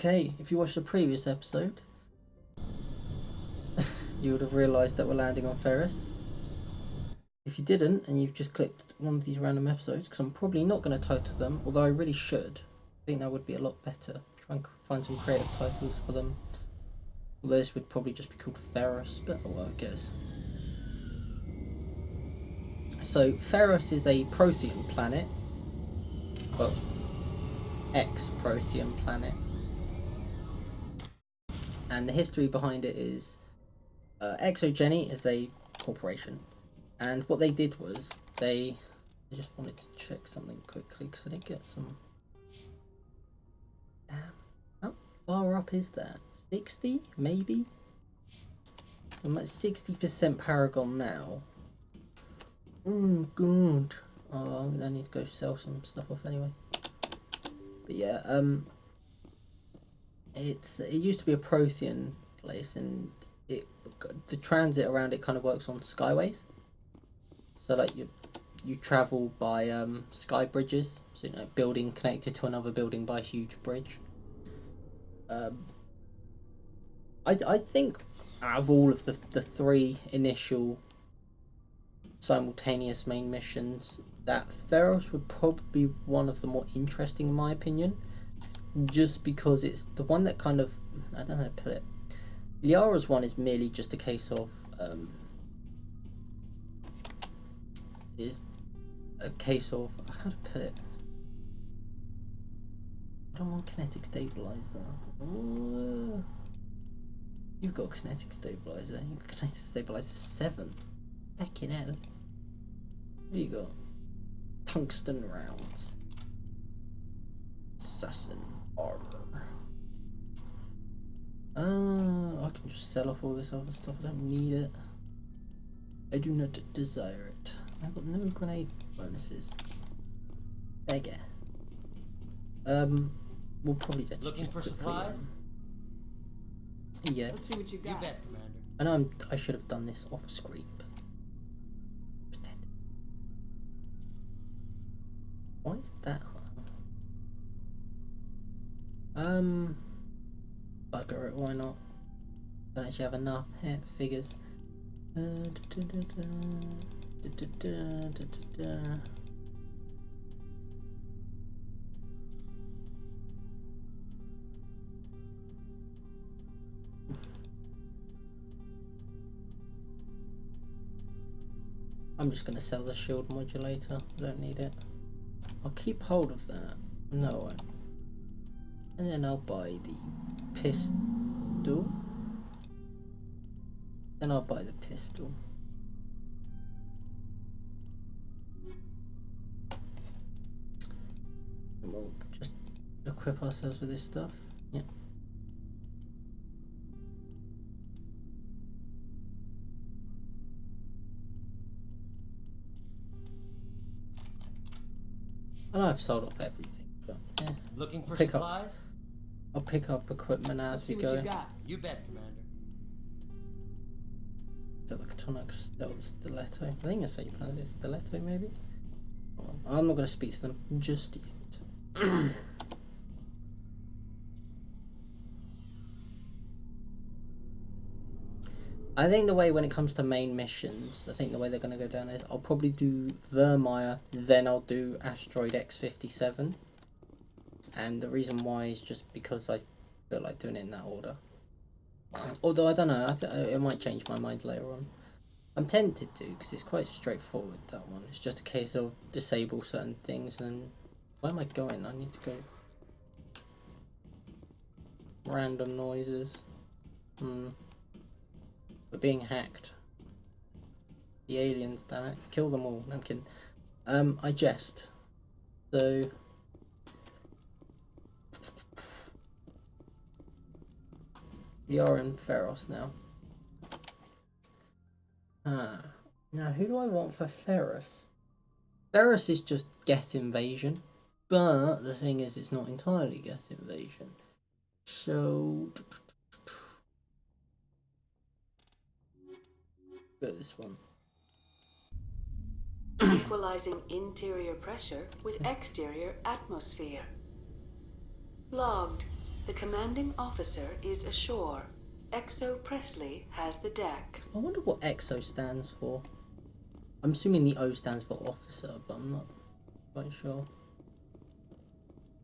Okay, if you watched the previous episode, you would have realised that we're landing on Ferris. If you didn't, and you've just clicked one of these random episodes, because I'm probably not going to title them, although I really should. I think that would be a lot better. Try and find some creative titles for them. Although this would probably just be called Ferris, but oh well, I guess. So, Ferris is a Prothean planet. Well, ex-Prothean planet. And the history behind it is Exogeny is a corporation. And what they did was I just wanted to check something quickly because I didn't get some. Damn. How far up is that? 60 maybe? I'm at 60% Paragon now. Oh god. Oh, I need to go sell some stuff off anyway. But yeah, it used to be a Prothean place, and the transit around it kind of works on skyways. So like you travel by sky bridges, so building connected to another building by a huge bridge. I think out of all of the three initial simultaneous main missions, that Ferros would probably be one of the more interesting in my opinion, just because it's the one that kind of, I don't know how to put it. Liara's one is merely just a case of how to put it. I don't want kinetic stabilizer. You've got kinetic stabilizer. You've got kinetic stabilizer 7. Heckin' hell. What you got? Tungsten rounds. Assassin armor. I can just sell off all this other stuff. I don't need it. I do not desire it. I've got no grenade bonuses. Beggar. We'll probably just looking for supplies. Yes. Let's see what you got. You bet, Commander. I know I should have done this off screen. Why is that? Bugger it, why not? Don't actually have enough figures. I'm just going to sell the shield modulator. I don't need it. I'll keep hold of that. No. And then I'll buy the pistol. Then I'll buy the pistol. And we'll just equip ourselves with this stuff. Yep. I know I've sold off everything, but yeah. Looking for supplies? I'll pick up equipment as we go. Let's see what you got. You bet, Commander. The Catonic Stiletto. I think that's how you pronounce it. Stiletto, maybe? Well, I'm not going to speak to them just yet. I think the way when it comes to main missions, I think the way they're going to go down is I'll probably do Vermeer, then I'll do Asteroid X-57. And the reason why is just because I feel like doing it in that order. Although I don't know, it might change my mind later on. I'm tempted to, because it's quite straightforward, that one. It's just a case of disable certain things, and where am I going? I need to go. Random noises. We're being hacked. The aliens, damn it. Kill them all. No, I'm kidding. I jest. So we are in Ferros now. Now who do I want for Ferris? Ferris is just Get Invasion, but the thing is it's not entirely Get Invasion. So go this one. Equalizing interior pressure with exterior atmosphere. Logged. The commanding officer is ashore. Exo Presley has the deck. I wonder what EXO stands for. I'm assuming the O stands for officer, but I'm not quite sure.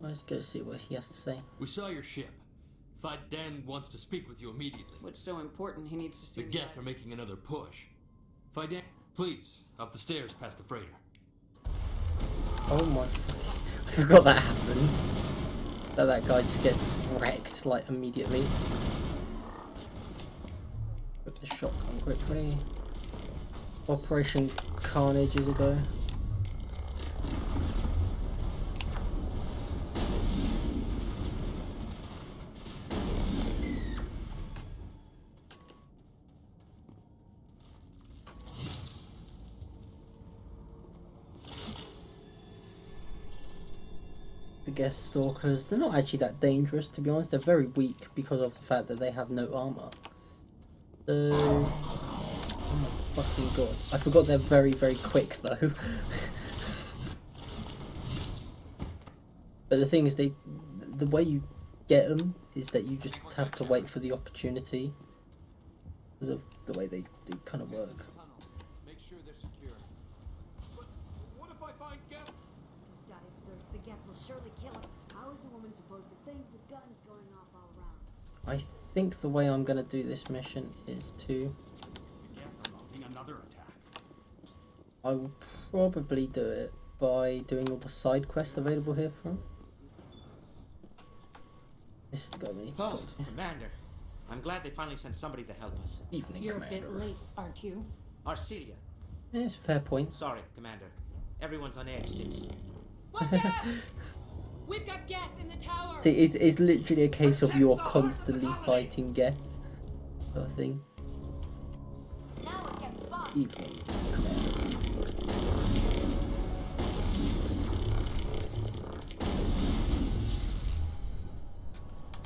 Let's go see what he has to say. We saw your ship. Faiden wants to speak with you immediately. What's so important he needs to see The me Geth are making another push. Faiden, please, up the stairs past the freighter. Oh my... I forgot that happens. That guy just gets wrecked, like, immediately. Whip the shotgun quickly. Operation Carnage is a go. The Geth Stalkers, they're not actually that dangerous, to be honest. They're very weak because of the fact that they have no armor. So... oh my fucking god. I forgot they're very, very quick though. But the thing is, the way you get them is that you just have to wait for the opportunity. Because of the way they kind of work. Make sure they're secure. But what if I find Geth? That if there's the Geth will surely kill him. How is a woman supposed to think with guns going off all around? I think the way I'm going to do this mission is to... The Geth are mounting another attack. I will probably do it by doing all the side quests available here for him. This is the guy we need to Oh, talk to. Commander. I'm glad they finally sent somebody to help us. Evening, You're a Commander. bit late, aren't you? Arcelia. Yeah, it's a fair point. Sorry, Commander. Everyone's on edge since... What's that? We've got Geth in the tower! See, it's literally a case of you are Protect the heart of the constantly colony. fighting Geth, sort of thing. Now it gets fun. Evening, Commander.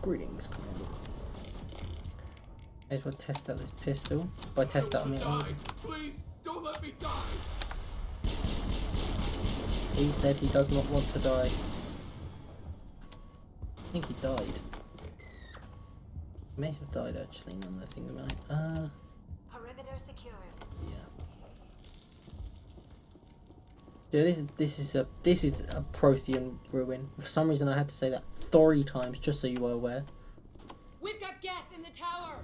Greetings, Commander. I just want to test out this pistol. By test out, I mean... oh, Please, don't let me die. he said he does not want to die. I think he died. He may have died actually, now that I think about it. Perimeter secured. Yeah, this is a Prothean ruin. For some reason, I had to say that 3 times just so you were aware. We've got Geth in the tower!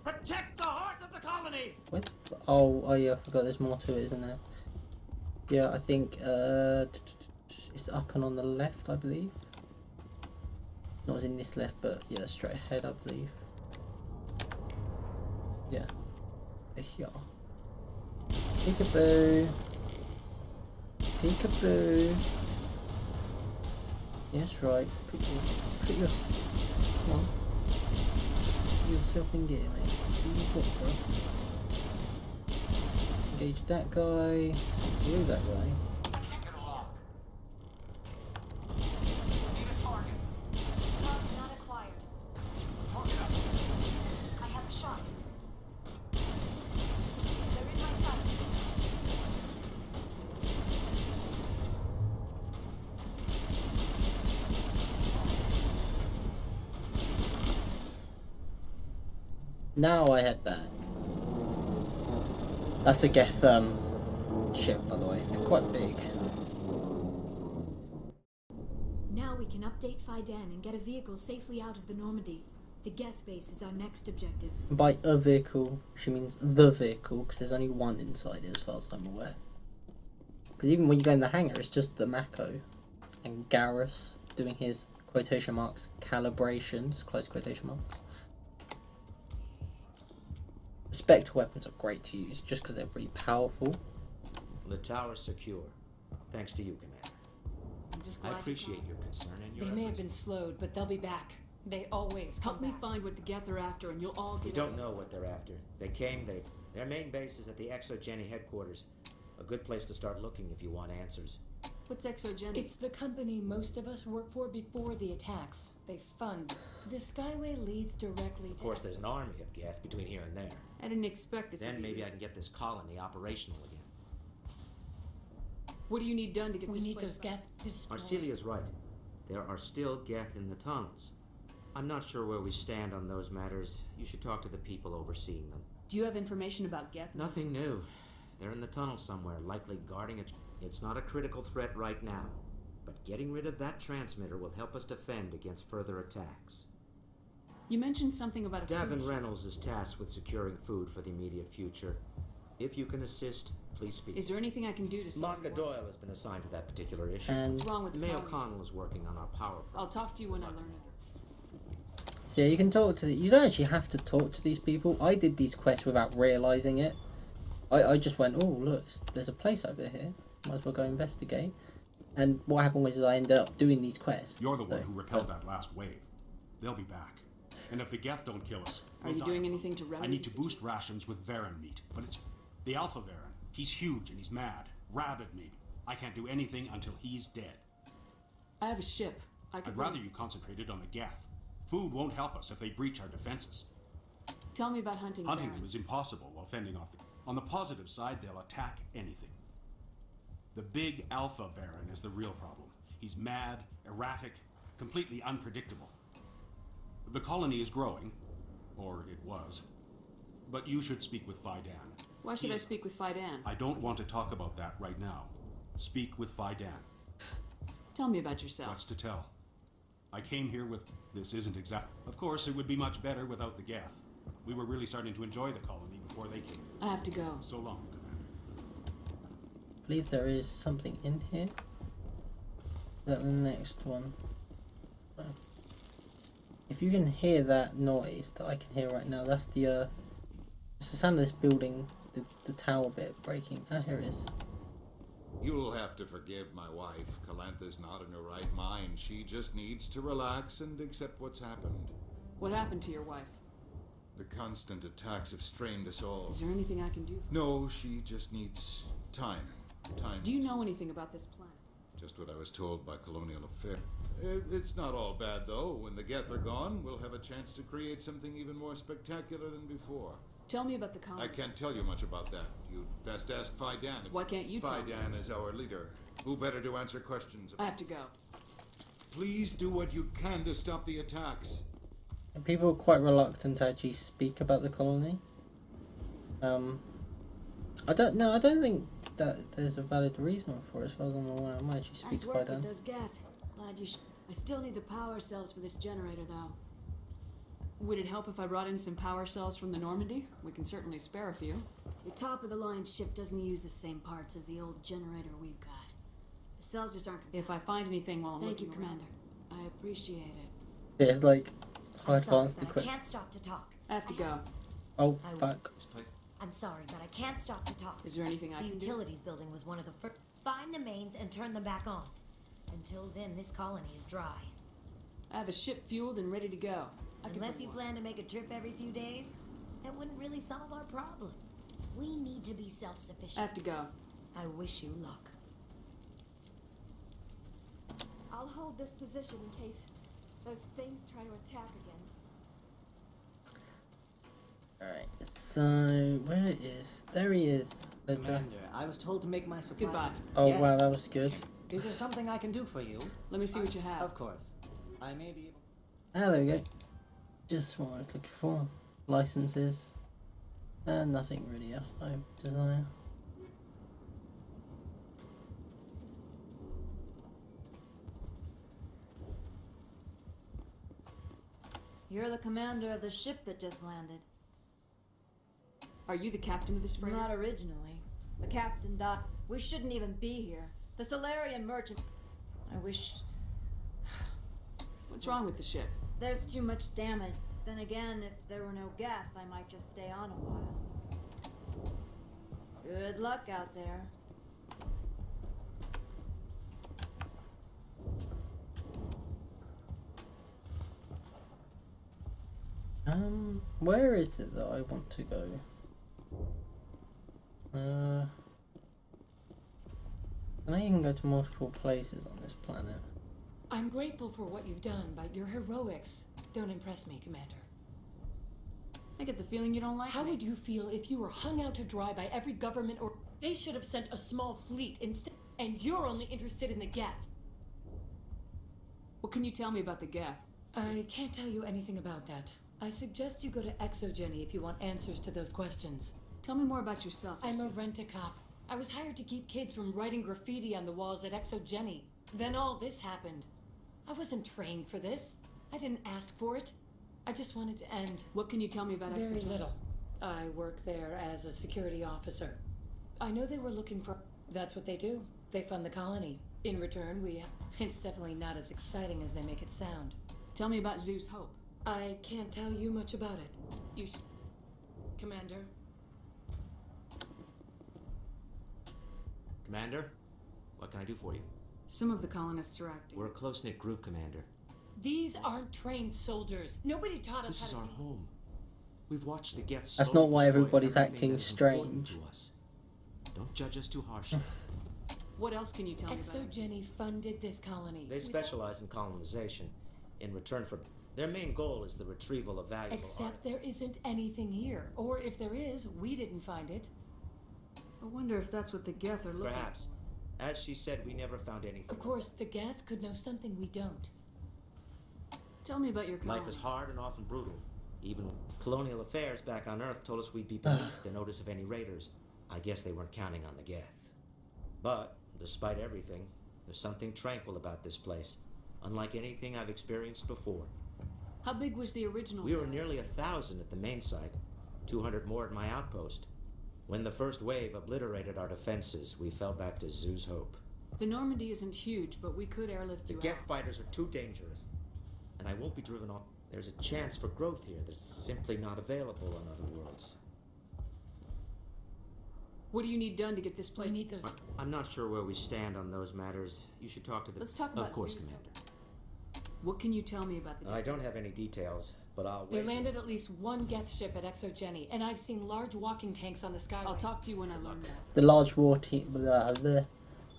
Protect the heart of the colony! What? Oh yeah, I forgot. There's more to it, isn't there? Yeah, I think it's up and on the left, I believe. Not as in this left, but yeah, straight ahead, I believe. Yeah. Here. Peekaboo. Peekaboo. Yes, right. Put your, come on. Put yourself in gear, mate. Do your foot, bro. Engage that guy. Through that guy. Target not acquired. I have a shot. They're in my sight. Now I head back. That's a Geth ship, by the way. They're quite big. Now we can update Faiden and get a vehicle safely out of the Normandy. The Geth base is our next objective. And by a vehicle, she means the vehicle, because there's only one inside it as far as I'm aware. Because even when you go in the hangar, it's just the Mako and Garrus doing his quotation marks calibrations, close quotation marks. The Spectre weapons are great to use just because they're really powerful. The tower's secure. Thanks to you, Commander. I'm just I glad appreciate your concern and your They may have efforts. been slowed, but they'll be back. They always come Help me back. find what the Geth are after and you'll all You get don't know what they're after. They came, their main base is at the ExoGeni headquarters. A good place to start looking if you want answers. What's Exogenic? It's the company most of us work for before the attacks. They fund. The Skyway leads directly to Of course, there's an army of Geth between here and there. I didn't expect this. Then of you. maybe I can get this colony operational again. What do you need done to get We this need place those back? Geth destroyed. Arcelia's right. There are still Geth in the tunnels. I'm not sure where we stand on those matters. You should talk to the people overseeing them. Do you have information about Geth? Nothing new. They're in the tunnel somewhere, likely guarding it. It's not a critical threat right now, but getting rid of that transmitter will help us defend against further attacks. You mentioned something about a Davin food Reynolds is tasked with securing food for the immediate future. If you can assist, please speak. Is there anything I can do to save Marka your Doyle wife? has been assigned to that particular issue. And What's wrong with the Mayo colonies? Connell is working on our power. I'll talk to you when I learn it. so yeah, you can talk to you don't actually have to talk to these people. I did these quests without realizing it. I just went, oh look, there's a place over here. Might as well go investigate. And what happened was I ended up doing these quests. You're the one So- who repelled that last wave. They'll be back. And if the Geth don't kill us, Are we'll you die. doing anything to remedy I need the to boost rations with Varen meat, but it's the Alpha Varen. He's huge and he's mad. Rabid meat. I can't do anything until he's dead. I have a ship. I could I'd rather bring it- you concentrated on the Geth. Food won't help us if they breach our defenses. Tell me about hunting Hunting Baron. them is impossible while fending off the... On the positive side, they'll attack anything. The big Alpha Varen is the real problem. He's mad, erratic, completely unpredictable. The colony is growing, or it was. But you should speak with Faidan. Why should I speak with Faidan? I don't want to talk about that right now. Speak with Faidan. Tell me about yourself. What's to tell? I came here with... This isn't exact... Of course, it would be much better without the Geth. We were really starting to enjoy the colony before they came. I have to go. So long, Commander. I believe there is something in here. Is that the next one? No. If you can hear that noise that I can hear right now, that's the it's the sound of this building, the tower bit breaking. Ah, here it is. You'll have to forgive my wife. Calantha's not in her right mind. She just needs to relax and accept what's happened. What happened to your wife? The constant attacks have strained us all. Is there anything I can do? No, she just needs time. Time. Do you know anything about this planet? Just what I was told by Colonial Affairs. It's not all bad, though. When the Geth are gone, we'll have a chance to create something even more spectacular than before. Tell me about the colony. I can't tell you much about that. You'd best ask Faidan. Why can't you tell me? Faidan is our leader. Who better to answer questions I about? have to go. Please do what you can to stop the attacks. And people are quite reluctant to actually speak about the colony. I don't think that there's a valid reason for it, as far as I'm aware. I might actually speak Nice to work Faidan. with those Geth. Glad you I still need the power cells for this generator, though. Would it help if I brought in some power cells from the Normandy? We can certainly spare a few. Your top-of-the-line ship doesn't use the same parts as the old generator we've got. The cells just aren't... If I find anything while I'm Thank you, looking around. Commander. I appreciate it. Yeah, it's like how I'm sorry, advanced but I equipment. can't stop to talk. I have to go. Oh, I will. fuck. I'm sorry, but I can't stop to talk. Is there anything I The can do? utilities building was one of the first. Find the mains and turn them back on. Until then, this colony is dry. I have a ship fueled and ready to go. I can Unless bring you one. plan to make a trip every few days, that wouldn't really solve our problem. We need to be I self-sufficient. have to go. I wish you luck. I'll hold this position in case those things try to attack again. Alright, so where is... There he is. Commander, I was told to make my supplies. Goodbye. Oh Yes. wow, that was good. Is there something I can do for you? Let me see what you have. Of course. I may be able... Ah, there we go. Just what I was looking for. Licenses. Nothing really else though. Desire. You're the commander of the ship that just landed. Are you the captain of this freighter? Not originally. The captain died. We shouldn't even be here. The Solarian merchant... I wish... What's wrong with the ship? There's too much damage. Then again, if there were no Geth, I might just stay on a while. Good luck out there. Where is it that I want to go? I know you can go to multiple places on this planet. I'm grateful for what you've done, but your heroics don't impress me, Commander. I get the feeling you don't like How me. would you feel if you were hung out to dry by every government or... They should have sent a small fleet instead, and you're only interested in the Geth. What can you tell me about the Geth? I can't tell you anything about that. I suggest you go to Exogeny if you want answers to those questions. Tell me more about yourself. I'm a rent-a-cop. I was hired to keep kids from writing graffiti on the walls at Exogeny. Then all this happened. I wasn't trained for this. I didn't ask for it. I just wanted to end. What can you tell me about Very Exogeny? little. I work there as a security officer. I know they were looking for... That's what they do. They fund the colony. In return, we... It's definitely not as exciting as they make it sound. Tell me about Zeus Hope. I can't tell you much about it. You should... Commander? Commander, what can I do for you? Some of the colonists are acting. We're a close-knit group, Commander. These aren't trained soldiers. Nobody taught us This is how our to... home. We've watched the Geth That's slowly not why destroy everybody's everything acting that is important strange. to us. Don't judge us too harshly. What else can you tell me about it? Exogeny funded this colony. They specialize in colonization. In return for... Their main goal is the retrieval of valuable Except there isn't anything here. Or if there is, we didn't find it. I wonder if that's what the Geth are looking Perhaps. As she said, we never found anything. Of course, the Geth could know something we don't. Tell me about your colony. Life is hard and often brutal. Even colonial affairs back on Earth told us we'd be beneath the notice of any raiders. I guess they weren't counting on the Geth. But, despite everything, there's something tranquil about this place. Unlike anything I've experienced before. How big was the original We were base? nearly 1,000 at the main site. 200 more at my outpost. When the first wave obliterated our defenses, we fell back to Zeus Hope. The Normandy isn't huge, but we could airlift The you Geth out. fighters are too dangerous. And I won't be driven off. There's a chance for growth here that's simply not available on other worlds. What do you need done to get this place? We need those... I'm not sure where we stand on those matters. You should talk to the... Let's talk about Of course, Zeus. Commander. What can you tell me about the I don't have any details, but I'll They wait. landed at least one Geth ship at Exogeny, and I've seen large walking tanks on the Skyway. I'll talk to you when I learn that. The large the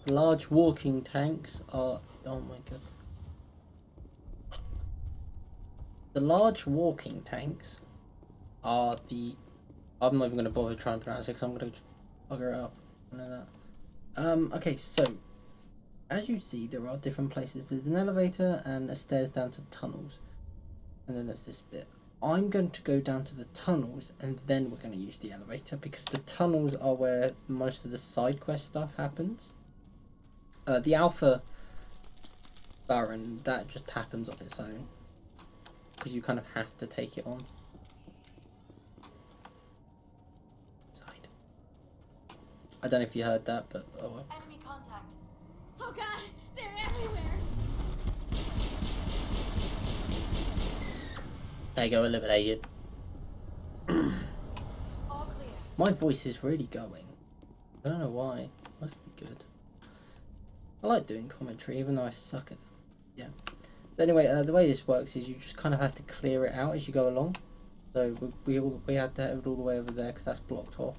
large walking tanks are... Oh my god. The large walking tanks are the... I'm not even going to bother trying to pronounce it because I'm going to bugger it up. I know that. Okay, so as you see, there are different places. There's an elevator and a stairs down to tunnels. And then there's this bit. I'm going to go down to the tunnels and then we're going to use the elevator because the tunnels are where most of the side quest stuff happens. The Alpha Baron, that just happens on its own. Because you kind of have to take it on. Side. I don't know if you heard that, but oh well. Enemy contact. Oh god, they're everywhere. There you go, eliminated. All clear. My voice is really going. I don't know why. Must be good. I like doing commentary, even though I suck at it. Yeah. So anyway, the way this works is you just kind of have to clear it out as you go along. So we had to have it all the way over there because that's blocked off.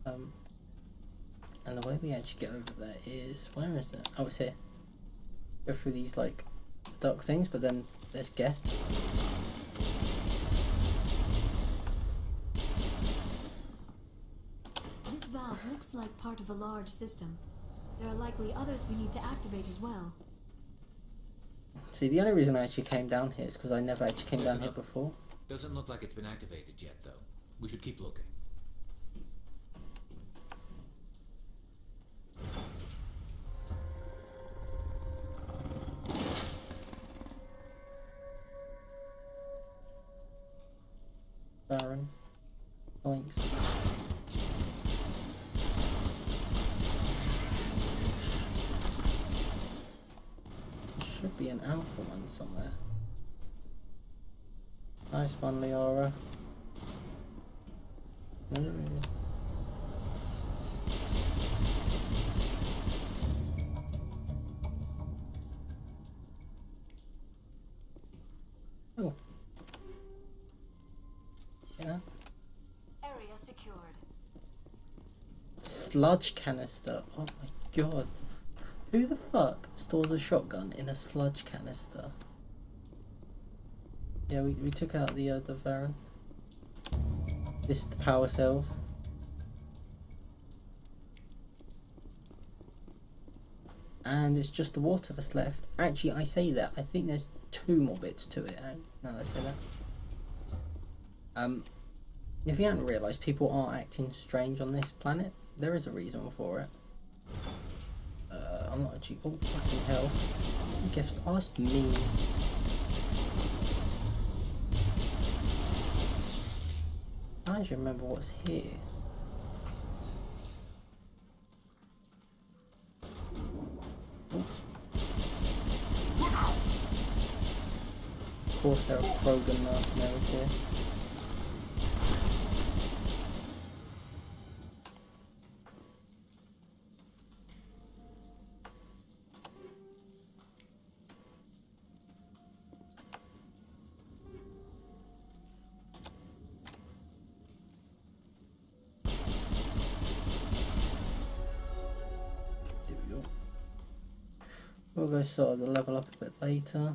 And the way we actually get over there is, where is it? Oh, it's here. Go through these like dark things, but then there's Geth. This valve looks like part of a large system. There are likely others we need to activate as well. See, the only reason I actually came down here is because I never actually came down here before. Doesn't look like it's been activated yet, though. We should keep looking. Baron. Thanks. Should be an alpha one somewhere. Nice one, Leora. Oh. Yeah. Area secured. Sludge canister. Oh my god. Who the fuck stores a shotgun in a sludge canister? Yeah, we took out the Varan. This is the power cells. And it's just the water that's left. Actually, I say that. I think there's two more bits to it. Now that I say that. If you hadn't realised, people are acting strange on this planet. There is a reason for it. I'm not actually. Oh fucking hell! Gifts. Oh, that's mean. I don't actually remember what's here. Of course, there are Krogan mercenaries here. We'll go sort of the level up a bit later.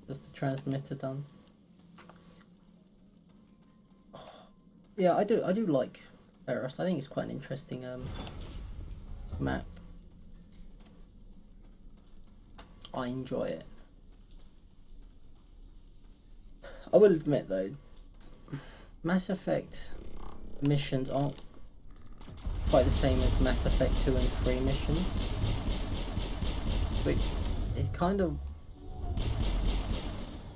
Just the transmitter done. Yeah, I do like Eros. I think it's quite an interesting map. I enjoy it. I will admit though, Mass Effect missions aren't quite the same as Mass Effect 2 and 3 missions. But it's kind of...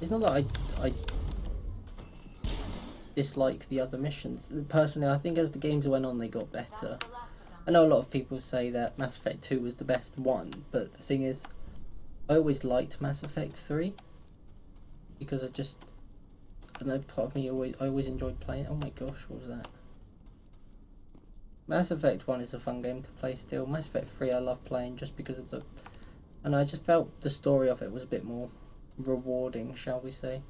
It's not that I dislike the other missions. Personally, I think as the games went on, they got better. I know a lot of people say that Mass Effect 2 was the best one, but the thing is, I always liked Mass Effect 3. Because I don't know, part of me I always enjoyed playing. Oh my gosh, what was that? Mass Effect 1 is a fun game to play still. Mass Effect 3 I love playing just because it's and I just felt the story of it was a bit more rewarding, shall we say.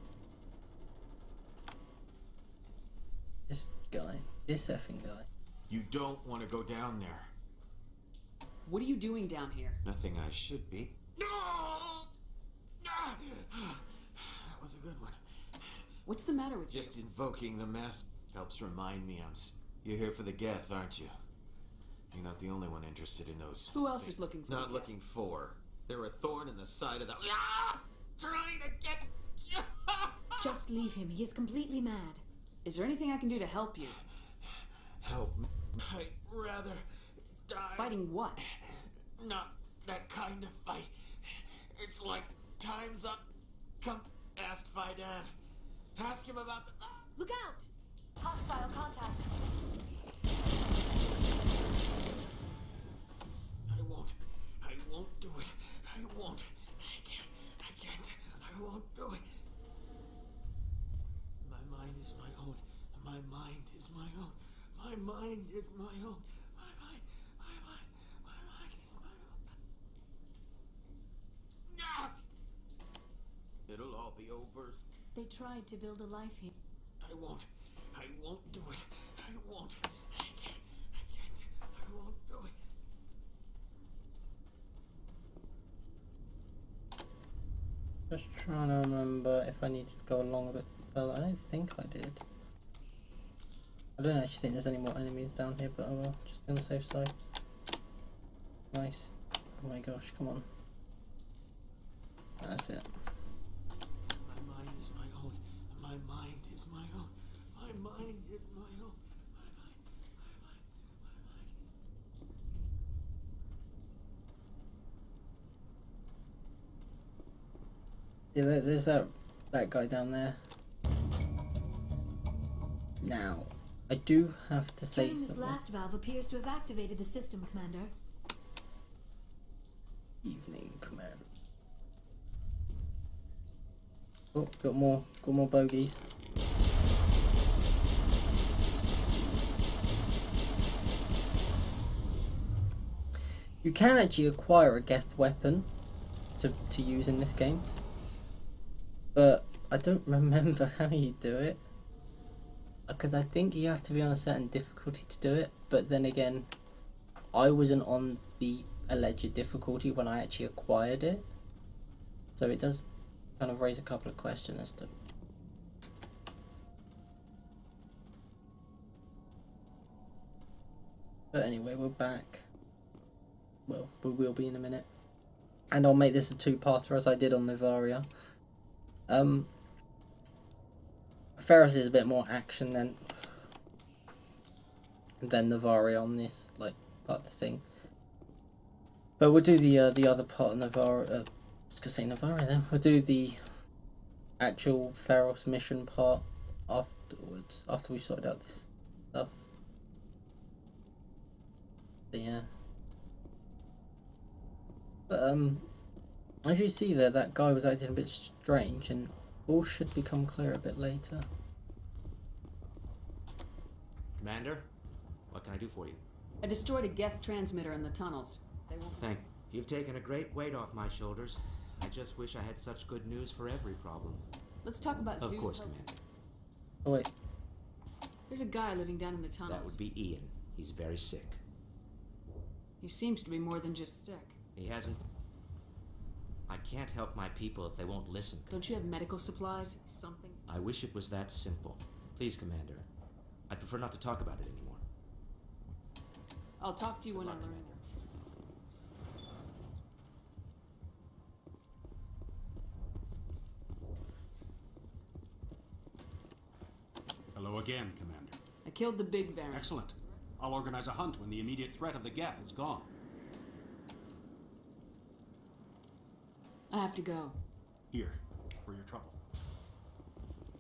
This guy. This effing guy. You don't want to go down there. What are you doing down here? Nothing I should be. No! That was a good one. What's the matter with you? Just invoking the mask helps remind me You're here for the Geth, aren't you? You're not the only one interested in those. Who else is looking for Not you? looking for. They're a thorn in the side of the... Trying to get... Just leave him. He is completely mad. Is there anything I can do to help you? Help me. I'd rather die. Fighting what? Not that kind of fight. It's like time's up. Come ask Faidan. Ask him about the... Look out! Hostile contact. I won't do it. I won't. I can't. I won't do it. My mind is my own. My mind is my own. My mind is my own. My mind is my own. Ah! It'll all be over. They tried to build a life here. I won't do it. I won't. I can't. I won't do it. Just trying to remember if I needed to go along a bit further. I don't think I did. I don't actually think there's any more enemies down here, but oh well, just on the safe side. Nice. Oh my gosh, come on. That's it. My mind is my own. My mind is my own. My mind is my own. Yeah, there's that guy down there. Now, I do have to say Turning this something. last valve appears to have activated the system, Commander. Evening, Commander. Oh, got more bogeys. You can actually acquire a Geth weapon to use in this game, but I don't remember how you do it, because I think you have to be on a certain difficulty to do it, but then again, I wasn't on the alleged difficulty when I actually acquired it, so it does kind of raise a couple of questions as to... But anyway, we're back. Well, we will be in a minute. And I'll make this a two-parter as I did on Nivaria. Ferris is a bit more action than Navarre on this, like, part of the thing. But we'll do the other part of Navarre. I was gonna say Navarre then. We'll do the actual Ferris mission part afterwards, after we sorted out this stuff. But yeah. But as you see there, that guy was acting a bit strange, and all should become clear a bit later. Commander, what can I do for you? I destroyed a Geth transmitter in the tunnels. They won't. Thank you. You've taken a great weight off my shoulders. I just wish I had such good news for every problem. Let's talk about Zeus. Of course, Commander. Oh wait. There's a guy living down in the tunnels. That would be Ian. He's very sick. He seems to be more than just sick. He hasn't... I can't help my people if they won't listen. Don't you have medical supplies? Something? I wish it was that simple. Please, Commander. I'd prefer not to talk about it anymore. I'll talk to you when I learn. Hello again, Commander. I killed the big variant. Excellent. I'll organize a hunt when the immediate threat of the Geth is gone. I have to go. Here, for your trouble.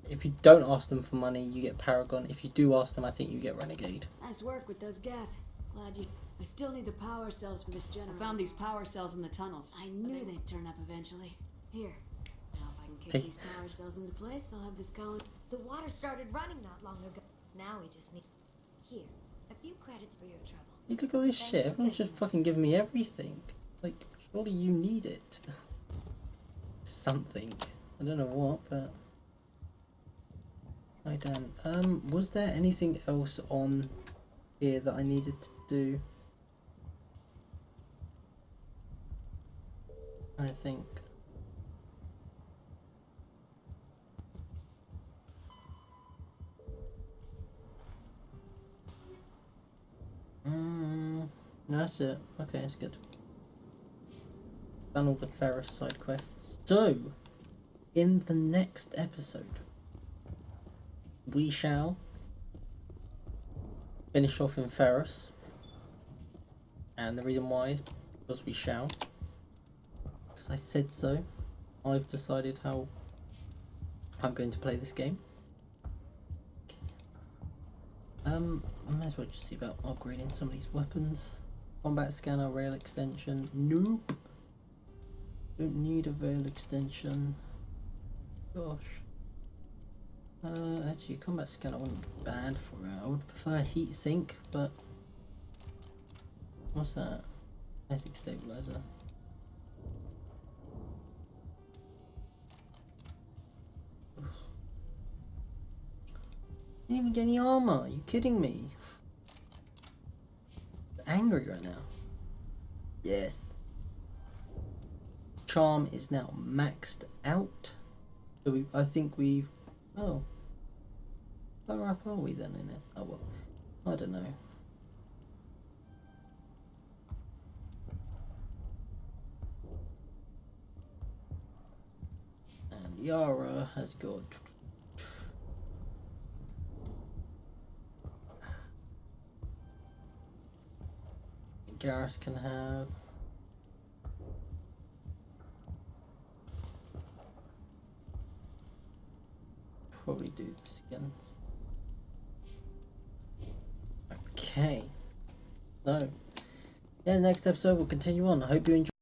If you don't ask them for money, you get Paragon. If you do ask them, I think you get Renegade. Nice work with those Geth. Glad you... I still need the power cells for this generator. I found these power cells in the tunnels. I knew they'd turn up eventually. Here. Now if I can kick Hey. these power cells into place, I'll have this colony... The water started running not long ago. Now we just need... Here. A few credits for your trouble. You look at this Thank shit. you. Everyone's just fucking giving me everything. Like, surely you need it. Something. I don't know what, but... Hi Dan. Was there anything else on here that I needed to do? I think. That's it. Okay, that's good. Done all the Ferris side quests. So, in the next episode, we shall finish off in Ferris. And the reason why is because we shall. Because I said so. I've decided how I'm going to play this game. I might as well just see about upgrading some of these weapons. Combat scanner, rail extension. Nope. Don't need a rail extension. Gosh. Actually, combat scanner wouldn't be bad for it. I would prefer heat sink, but what's that? Kinetic stabilizer. Didn't even get any armor. Are you kidding me? I'm angry right now. Yes. Charm is now maxed out. So I think we've... Oh. How up are we then in it? Oh well. I don't know. And Yara has got... Garrus can have... Probably dupes again. Okay. So, yeah, next episode we'll continue on. I hope you enjoy.